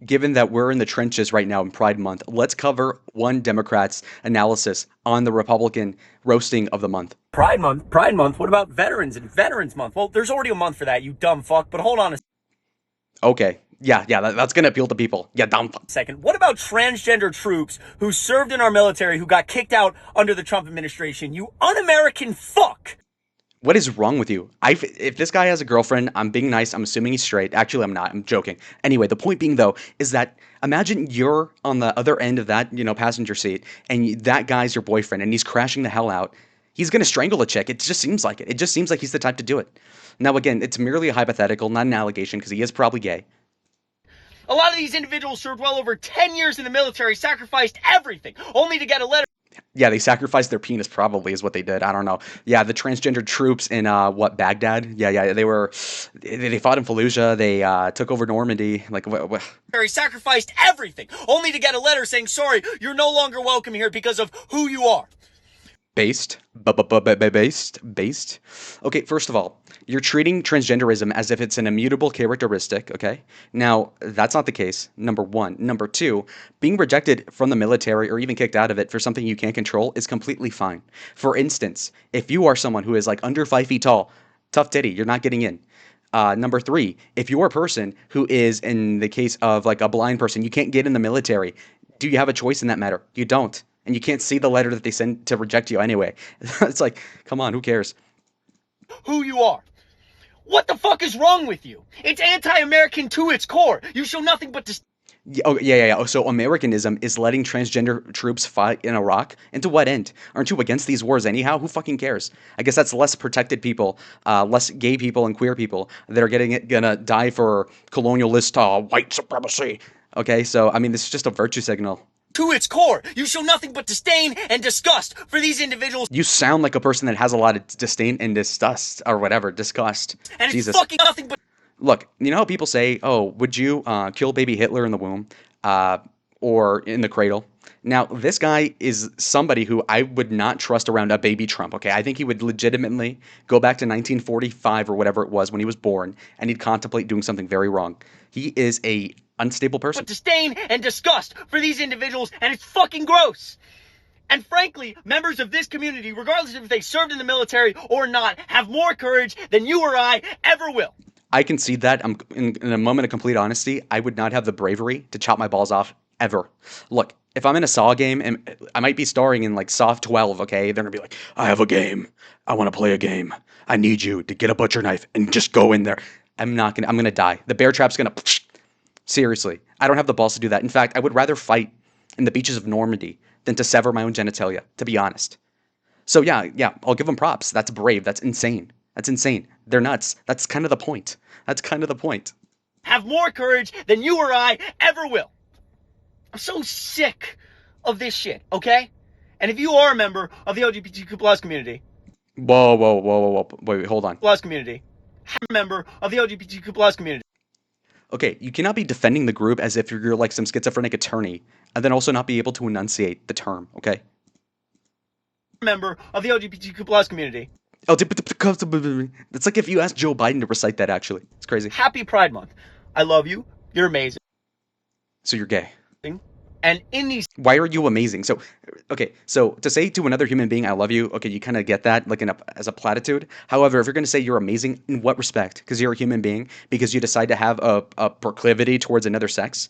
given that we're in the trenches right now in Pride Month, let's cover one Democrat's analysis on the Republican roasting of the month. Pride Month. What about Veterans and Veterans Month? Well, there's already a month for that, you dumb fuck. But hold on a Okay, yeah, that's gonna appeal to people. Yeah, dumb. second. What about transgender troops who served in our military who got kicked out under the Trump administration? You un-American fuck. What is wrong with you? If this guy has a girlfriend, I'm being nice. I'm assuming he's straight. Actually, I'm not. I'm joking. Anyway, the point being though is that imagine you're on the other end of that, passenger seat, and that guy's your boyfriend, and he's crashing the hell out. He's gonna strangle a chick. It just seems like it. It just seems like he's the type to do it. Now, again, it's merely a hypothetical, not an allegation, because he is probably gay. A lot of these individuals served well over 10 years in the military, sacrificed everything, only to get a letter. Yeah, they sacrificed their penis. Probably is what they did. I don't know. Yeah, the transgender troops in Baghdad. Yeah, they fought in Fallujah. They took over Normandy. Like what? Sacrificed everything, only to get a letter saying, sorry, you're no longer welcome here because of who you are. Based. Based. Okay, first of all, you're treating transgenderism as if it's an immutable characteristic, okay? Now, that's not the case, number one. Number two, being rejected from the military or even kicked out of it for something you can't control is completely fine. For instance, if you are someone who is like under 5 feet tall, tough titty, you're not getting in. Number three, if you're a person who is, in the case of like a blind person, you can't get in the military, do you have a choice in that matter? You don't. And you can't see the letter that they send to reject you anyway. It's like, come on, who cares? Who you are. What the fuck is wrong with you? It's anti-American to its core. You show nothing but Yeah. Oh, so Americanism is letting transgender troops fight in Iraq? And to what end? Aren't you against these wars anyhow? Who fucking cares? I guess that's less protected people, less gay people and queer people that are gonna die for colonialist white supremacy. Okay, so I mean, this is just a virtue signal. To its core. You show nothing but disdain and disgust for these individuals. You sound like a person that has a lot of disdain and disgust or whatever, disgust. And Jesus. It's fucking nothing but... Look, you know how people say, oh, would you kill baby Hitler in the womb or in the cradle? Now, this guy is somebody who I would not trust around a baby Trump, okay? I think he would legitimately go back to 1945 or whatever it was when he was born, and he'd contemplate doing something very wrong. He is a unstable person. But disdain and disgust for these individuals, and it's fucking gross. And frankly, members of this community, regardless if they served in the military or not, have more courage than you or I ever will. I concede that. I'm in a moment of complete honesty, I would not have the bravery to chop my balls off ever. Look, if I'm in a Saw game, and I might be starring in like Saw 12, okay? They're gonna be like, I have a game. I want to play a game. I need you to get a butcher knife and just go in there. I'm gonna die. The bear trap's gonna... Seriously, I don't have the balls to do that. In fact, I would rather fight in the beaches of Normandy than to sever my own genitalia, to be honest. So yeah, I'll give them props. That's brave. That's insane. That's insane. They're nuts. That's kind of the point. Have more courage than you or I ever will. I'm so sick of this shit, okay? And if you are a member of the LGBTQ plus community... Whoa. Wait, hold on. Plus community. A member of the LGBTQ plus community. Okay, you cannot be defending the group as if you're like some schizophrenic attorney, and then also not be able to enunciate the term, okay? Member of the LGBTQ plus community. It's like if you asked Joe Biden to recite that, actually. It's crazy. Happy Pride Month. I love you. You're amazing. So you're gay. And in these... Why are you amazing? So to say to another human being, I love you, okay, you kind of get that like as a platitude. However, if you're going to say you're amazing, in what respect? Because you're a human being? Because you decide to have a proclivity towards another sex?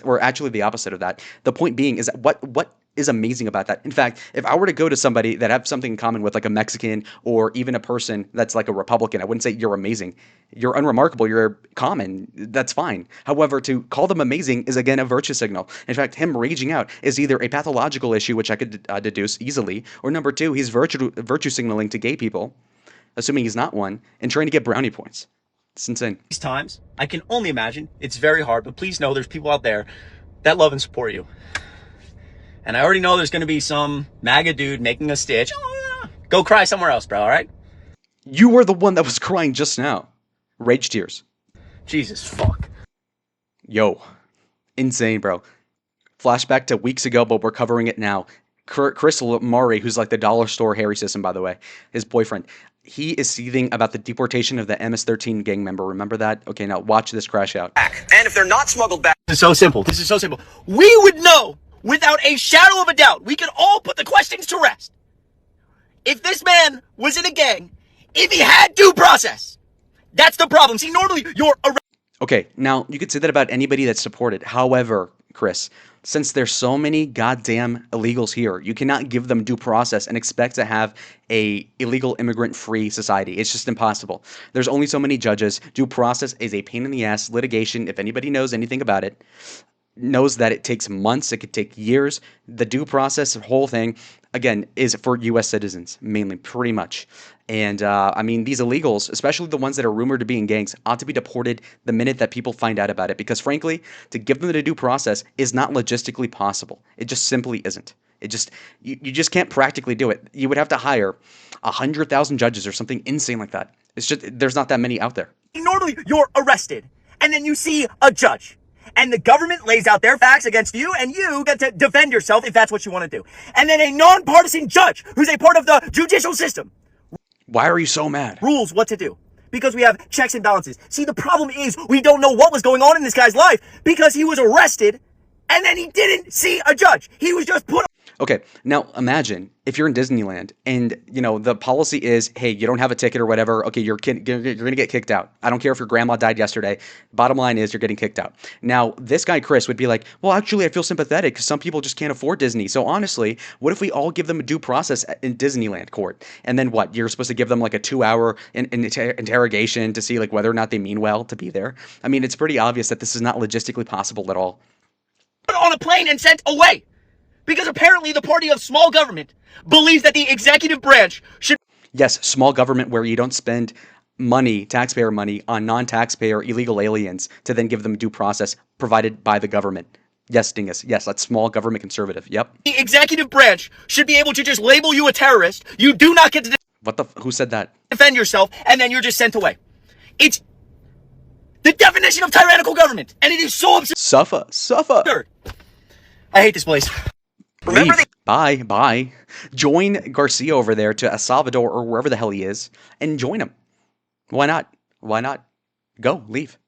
Or actually the opposite of that. The point being is that what is amazing about that? In fact, if I were to go to somebody that have something in common with like a Mexican or even a person that's like a Republican, I wouldn't say you're amazing. You're unremarkable. You're common. That's fine. However, to call them amazing is again a virtue signal. In fact, him raging out is either a pathological issue, which I could deduce easily, or number two, he's virtue signaling to gay people, assuming he's not one, and trying to get brownie points. It's insane. These times, I can only imagine it's very hard, but please know there's people out there that love and support you. And I already know there's going to be some MAGA dude making a stitch. Go cry somewhere else, bro, all right? You were the one that was crying just now. Rage tears. Jesus, fuck. Yo. Insane, bro. Flashback to weeks ago, but we're covering it now. Chris Mowrey, who's like the dollar store Harry Sisson, by the way, his boyfriend. He is seething about the deportation of the MS-13 gang member. Remember that? Okay, now watch this crash out. And if they're not smuggled back, This is so simple. This is so simple. We would know without a shadow of a doubt. We could all put the questions to rest. If this man was in a gang, if he had due process, that's the problem. See, normally you're Okay, now you could say that about anybody that's supported. However, Chris, since there's so many goddamn illegals here, you cannot give them due process and expect to have a illegal immigrant-free society. It's just impossible. There's only so many judges. Due process is a pain in the ass. Litigation, if anybody knows anything about it, knows that it takes months, it could take years. The due process, the whole thing, again, is for U.S. citizens, mainly, pretty much. And, I mean, these illegals, especially the ones that are rumored to be in gangs, ought to be deported the minute that people find out about it. Because, frankly, to give them the due process is not logistically possible. It just simply isn't. It just, you just can't practically do it. You would have to hire 100,000 judges or something insane like that. It's just, there's not that many out there. normally you're arrested, and then you see a judge. And the government lays out their facts against you, and you get to defend yourself if that's what you want to do. And then a nonpartisan judge, who's a part of the judicial system, Why are you so mad? rules what to do. Because we have checks and balances. See, the problem is we don't know what was going on in this guy's life because he was arrested, and then he didn't see a judge. He was just put. Okay, now imagine if you're in Disneyland and, you know, the policy is, hey, you don't have a ticket or whatever. Okay, you're going to get kicked out. I don't care if your grandma died yesterday. Bottom line is you're getting kicked out. Now, this guy, Chris, would be like, well, actually, I feel sympathetic because some people just can't afford Disney. So honestly, what if we all give them a due process in Disneyland court? And then what? You're supposed to give them like a 2-hour interrogation to see like whether or not they mean well to be there. I mean, it's pretty obvious that this is not logistically possible at all. On a plane and sent away. Because apparently the party of small government believes that the executive branch should. Yes, small government where you don't spend money, taxpayer money, on non-taxpayer illegal aliens to then give them due process provided by the government. Yes, Dingus. Yes, that's small government conservative. Yep. The executive branch should be able to just label you a terrorist. You do not get to What the? Who said that? defend yourself, and then you're just sent away. It's the definition of tyrannical government, and it is so Suffer. absurd. I hate this place. remember Leave. Bye. Join Garcia over there to El Salvador or wherever the hell he is and join him. Why not? Go. Leave.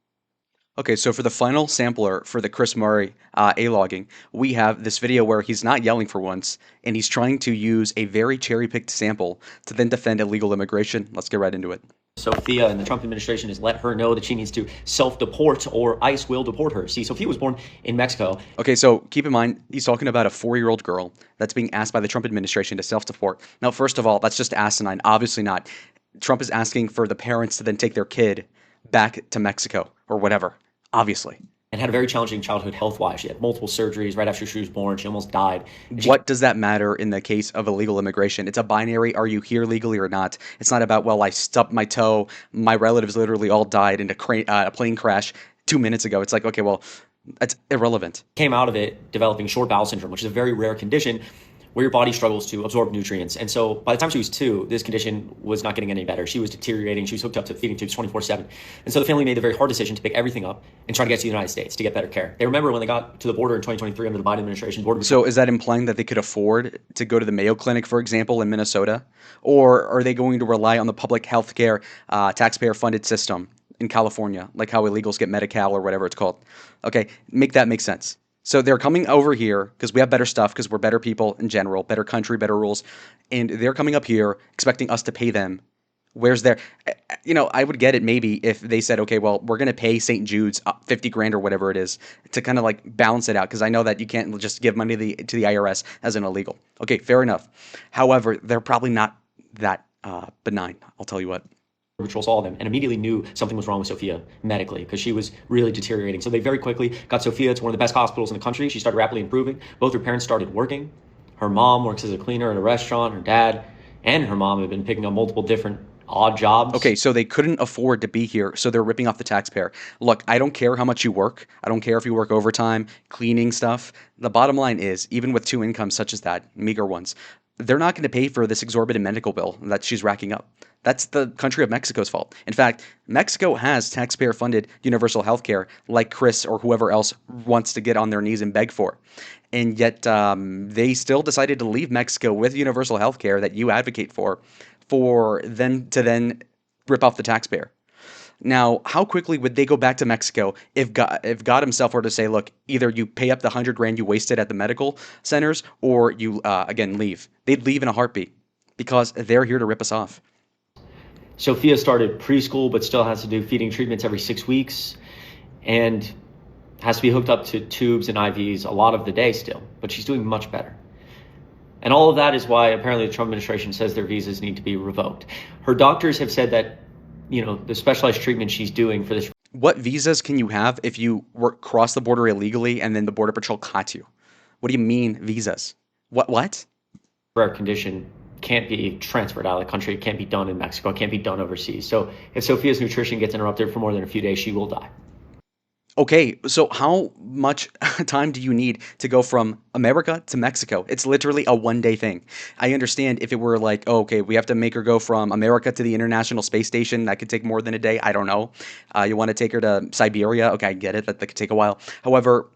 Okay, so for the final sampler for the Chris Mowrey A-logging, we have this video where he's not yelling for once, and he's trying to use a very cherry-picked sample to then defend illegal immigration. Let's get right into it. Sophia and the Trump administration has let her know that she needs to self-deport or ICE will deport her. See, Sophia was born in Mexico. Okay, so keep in mind, he's talking about a 4-year-old girl that's being asked by the Trump administration to self-deport. Now, first of all, that's just asinine. Obviously not. Trump is asking for the parents to then take their kid back to Mexico or whatever, obviously. And had a very challenging childhood health-wise. She had multiple surgeries right after she was born. She almost died. What does that matter in the case of illegal immigration? It's a binary, are you here legally or not? It's not about, well, I stubbed my toe, my relatives literally all died in a plane crash 2 minutes ago. It's like, okay, well, that's irrelevant. Came out of it developing short bowel syndrome, which is a very rare condition where your body struggles to absorb nutrients. And so by the time she was 2, this condition was not getting any better. She was deteriorating. She was hooked up to feeding tubes 24/7. And so the family made the very hard decision to pick everything up and try to get to the United States to get better care. They remember when they got to the border in 2023 under the Biden administration. So is that implying that they could afford to go to the Mayo Clinic, for example, in Minnesota? Or are they going to rely on the public health care taxpayer-funded system in California, like how illegals get Medi-Cal or whatever it's called? Okay, make that make sense. So they're coming over here because we have better stuff, because we're better people in general, better country, better rules. And they're coming up here expecting us to pay them. Where's their, you know, I would get it maybe if they said, okay, well, we're going to pay St. Jude's 50 grand or whatever it is to kind of like balance it out. Because I know that you can't just give money to the IRS as an illegal. Okay, fair enough. However, they're probably not that benign. I'll tell you what. Patrol saw them and immediately knew something was wrong with Sophia medically because she was really deteriorating. So they very quickly got Sophia to one of the best hospitals in the country. She started rapidly improving. Both her parents started working. Her mom works as a cleaner at a restaurant. Her dad and her mom have been picking up multiple different odd jobs. Okay, so they couldn't afford to be here, so they're ripping off the taxpayer. Look, I don't care how much you work. I don't care if you work overtime, cleaning stuff. The bottom line is, even with 2 incomes such as that, meager ones, they're not going to pay for this exorbitant medical bill that she's racking up. That's the country of Mexico's fault. In fact, Mexico has taxpayer-funded universal health care like Chris or whoever else wants to get on their knees and beg for. And yet they still decided to leave Mexico with universal health care that you advocate for for them to then rip off the taxpayer. Now, how quickly would they go back to Mexico if God himself were to say, look, either you pay up the 100 grand you wasted at the medical centers or you, again, leave? They'd leave in a heartbeat because they're here to rip us off. Sophia started preschool, but still has to do feeding treatments every 6 weeks and has to be hooked up to tubes and IVs a lot of the day still, but she's doing much better. And all of that is why apparently the Trump administration says their visas need to be revoked. Her doctors have said that, the specialized treatment she's doing for this What visas can you have if you cross the border illegally and then the Border Patrol caught you? What do you mean visas? What? rare condition can't be transferred out of the country. It can't be done in Mexico. It can't be done overseas. So if Sophia's nutrition gets interrupted for more than a few days, she will die. Okay, so how much time do you need to go from America to Mexico? It's literally a 1 day thing. I understand if it were like, oh, okay, we have to make her go from America to the International Space Station. That could take more than a day. I don't know. You want to take her to Siberia? Okay, I get it. That could take a while. However,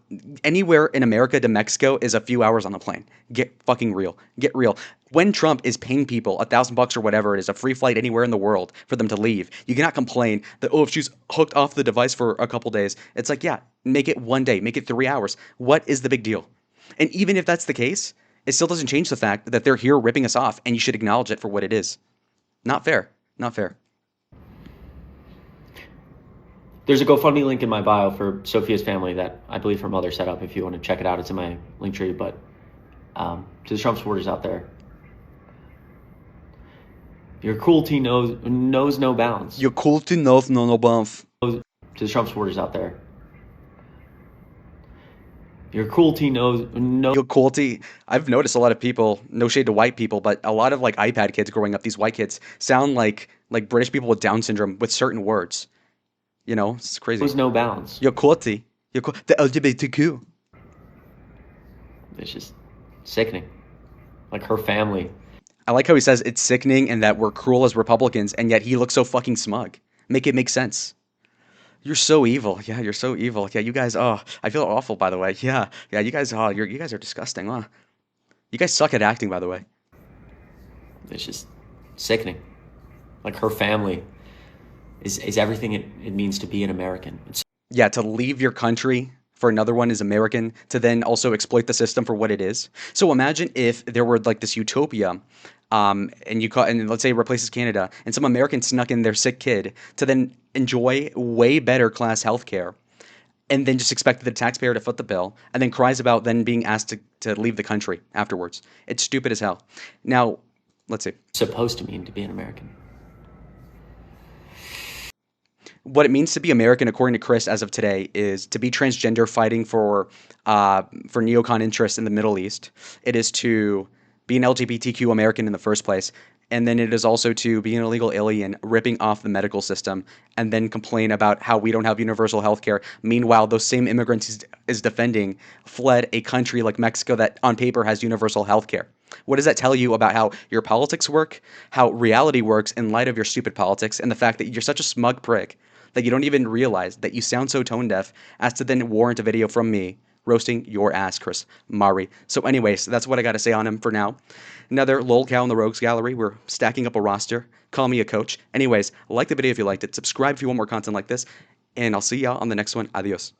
anywhere in America to Mexico is a few hours on the plane. Get fucking real. Get real. When Trump is paying people $1,000 or whatever it is, a free flight anywhere in the world for them to leave, you cannot complain that, oh, if she's hooked off the device for a couple days, it's like, yeah, make it 1 day, make it 3 hours. What is the big deal? And even if that's the case, it still doesn't change the fact that they're here ripping us off, and you should acknowledge it for what it is. Not fair. Not fair. There's a GoFundMe link in my bio for Sophia's family that I believe her mother set up. If you want to check it out, it's in my link tree. But to the Trump supporters out there, your cruelty knows no bounds. Your cruelty knows no bounds. To the Trump supporters out there, your cruelty knows no. Your cruelty. I've noticed a lot of people, no shade to white people, but a lot of like iPad kids growing up, these white kids sound like British people with Down syndrome with certain words. You know, it's crazy. Knows no bounds. Your cruelty. The LGBTQ. It's just sickening. Like her family. I like how he says it's sickening and that we're cruel as Republicans, and yet he looks so fucking smug. Make it make sense. You're so evil. Yeah, you're so evil. Yeah, you guys. Oh, I feel awful. By the way. Yeah, you guys. Oh, you guys are disgusting. Huh? You guys suck at acting. By the way. It's just sickening. Like her family is everything it means to be an American. Yeah, to leave your country for another one is American, to then also exploit the system for what it is. So imagine if there were like this utopia, and let's say it replaces Canada, and some American snuck in their sick kid to then enjoy way better class healthcare, and then just expected the taxpayer to foot the bill, and then cries about then being asked to leave the country afterwards. It's stupid as hell. Now, let's see. Supposed to mean to be an American. What it means to be American, according to Chris, as of today, is to be transgender, fighting for neocon interests in the Middle East. It is to be an LGBTQ American in the first place, and then it is also to be an illegal alien, ripping off the medical system, and then complain about how we don't have universal health care. Meanwhile, those same immigrants is defending fled a country like Mexico that on paper has universal health care. What does that tell you about how your politics work, how reality works in light of your stupid politics, and the fact that you're such a smug prick that you don't even realize that you sound so tone deaf as to then warrant a video from me roasting your ass, Chris Mowrey. So anyways, that's what I got to say on him for now. Another lolcow in the rogues gallery. We're stacking up a roster. Call me a coach. Anyways, like the video if you liked it. Subscribe if you want more content like this. And I'll see y'all on the next one. Adios.